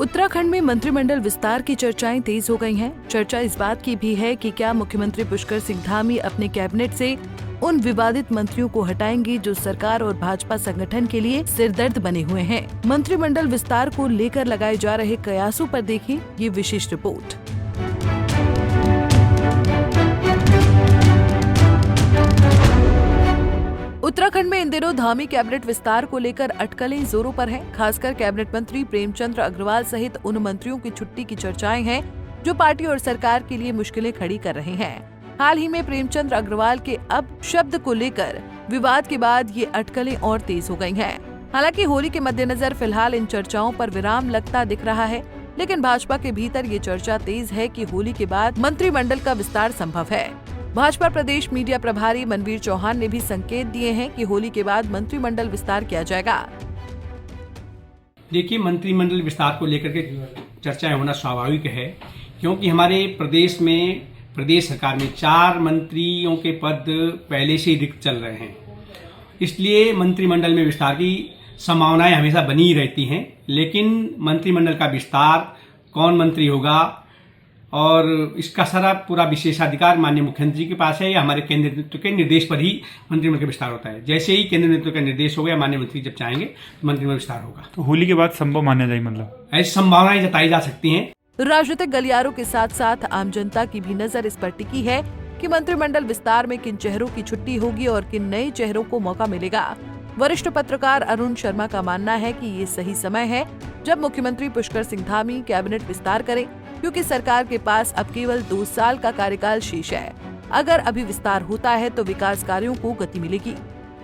उत्तराखंड में मंत्रिमंडल विस्तार की चर्चाएं तेज हो गई हैं। चर्चा इस बात की भी है कि क्या मुख्यमंत्री पुष्कर सिंह धामी अपने कैबिनेट से उन विवादित मंत्रियों को हटाएंगे जो सरकार और भाजपा संगठन के लिए सिरदर्द बने हुए हैं। मंत्रिमंडल विस्तार को लेकर लगाए जा रहे कयासों पर देखिए ये विशेष रिपोर्ट। उत्तराखंड में इन दिनों धामी कैबिनेट विस्तार को लेकर अटकलें जोरों पर हैं। खासकर कैबिनेट मंत्री प्रेमचंद अग्रवाल सहित उन मंत्रियों की छुट्टी की चर्चाएं हैं जो पार्टी और सरकार के लिए मुश्किलें खड़ी कर रहे हैं। हाल ही में प्रेमचंद अग्रवाल के अब शब्द को लेकर विवाद के बाद ये अटकलें और तेज हो गई हैं। हालांकि होली के मद्देनजर फिलहाल इन चर्चाओं पर विराम लगता दिख रहा है, लेकिन भाजपा के भीतर ये चर्चा तेज है कि होली के बाद मंत्रिमंडल का विस्तार संभव है। भाजपा प्रदेश मीडिया प्रभारी मनवीर चौहान ने भी संकेत दिए हैं कि होली के बाद मंत्रिमंडल विस्तार किया जाएगा। देखिए, मंत्रिमंडल विस्तार को लेकर के चर्चाएं होना स्वाभाविक है, क्योंकि हमारे प्रदेश सरकार में 4 मंत्रियों के पद पहले से रिक्त चल रहे हैं। इसलिए मंत्रिमंडल में विस्तार की संभावनाएं हमेशा बनी ही रहती हैं। लेकिन मंत्रिमंडल का विस्तार, कौन मंत्री होगा और इसका सारा पूरा विशेषाधिकार माननीय मुख्यमंत्री के पास है या हमारे केंद्र नेतृत्व के निर्देश पर ही मंत्रिमंडल का विस्तार होता है। जैसे ही केंद्र नेतृत्व का निर्देश होगा या माननीय मंत्री जब चाहेंगे तो मंत्रिमंडल विस्तार होगा। तो होली के बाद संभव माना जाए, मतलब ऐसी संभावनाएं जताई जा सकती हैं। राजनीतिक गलियारों के साथ साथ आम जनता की भी नजर इस पर टिकी है कि मंत्रिमंडल विस्तार में किन चेहरों की छुट्टी होगी और किन नए चेहरों को मौका मिलेगा। वरिष्ठ पत्रकार अरुण शर्मा का मानना है कि ये सही समय है जब मुख्यमंत्री पुष्कर सिंह धामी कैबिनेट विस्तार करें, क्योंकि सरकार के पास अब केवल 2 साल का कार्यकाल शेष है। अगर अभी विस्तार होता है तो विकास कार्यों को गति मिलेगी।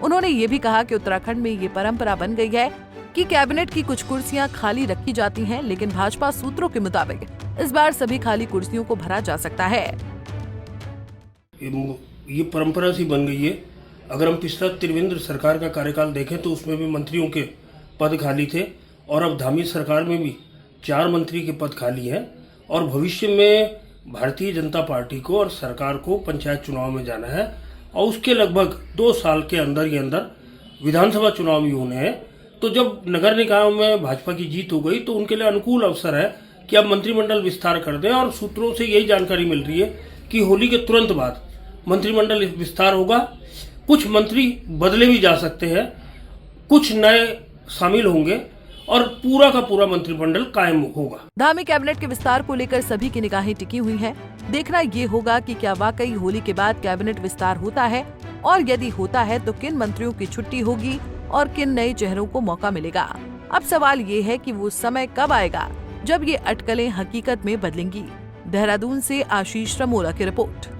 उन्होंने ये भी कहा कि उत्तराखंड में ये परंपरा बन गई है कि कैबिनेट की कुछ कुर्सियां खाली रखी जाती हैं, लेकिन भाजपा सूत्रों के मुताबिक इस बार सभी खाली कुर्सियों को भरा जा सकता है। ये परंपरा सी बन गई है। अगर हम पिछला त्रिवेंद्र सरकार का कार्यकाल देखें तो उसमें भी मंत्रियों के पद खाली थे और अब धामी सरकार में भी 4 मंत्री के पद खाली हैं और भविष्य में भारतीय जनता पार्टी को और सरकार को पंचायत चुनाव में जाना है और उसके लगभग 2 साल के अंदर ही अंदर विधानसभा चुनाव भी होने हैं। तो जब नगर निकायों में भाजपा की जीत हो गई तो उनके लिए अनुकूल अवसर है कि अब मंत्रिमंडल विस्तार कर दें और सूत्रों से यही जानकारी मिल रही है कि होली के तुरंत बाद मंत्रिमंडल विस्तार होगा। कुछ मंत्री बदले भी जा सकते हैं, कुछ नए शामिल होंगे और पूरा का पूरा मंत्रिमंडल कायम होगा। धामी कैबिनेट के विस्तार को लेकर सभी की निगाहें टिकी हुई हैं। देखना ये होगा कि क्या वाकई होली के बाद कैबिनेट विस्तार होता है और यदि होता है तो किन मंत्रियों की छुट्टी होगी और किन नए चेहरों को मौका मिलेगा। अब सवाल ये है कि वो समय कब आएगा जब ये अटकलें हकीकत में बदलेंगी। देहरादून से आशीष रमोला की रिपोर्ट।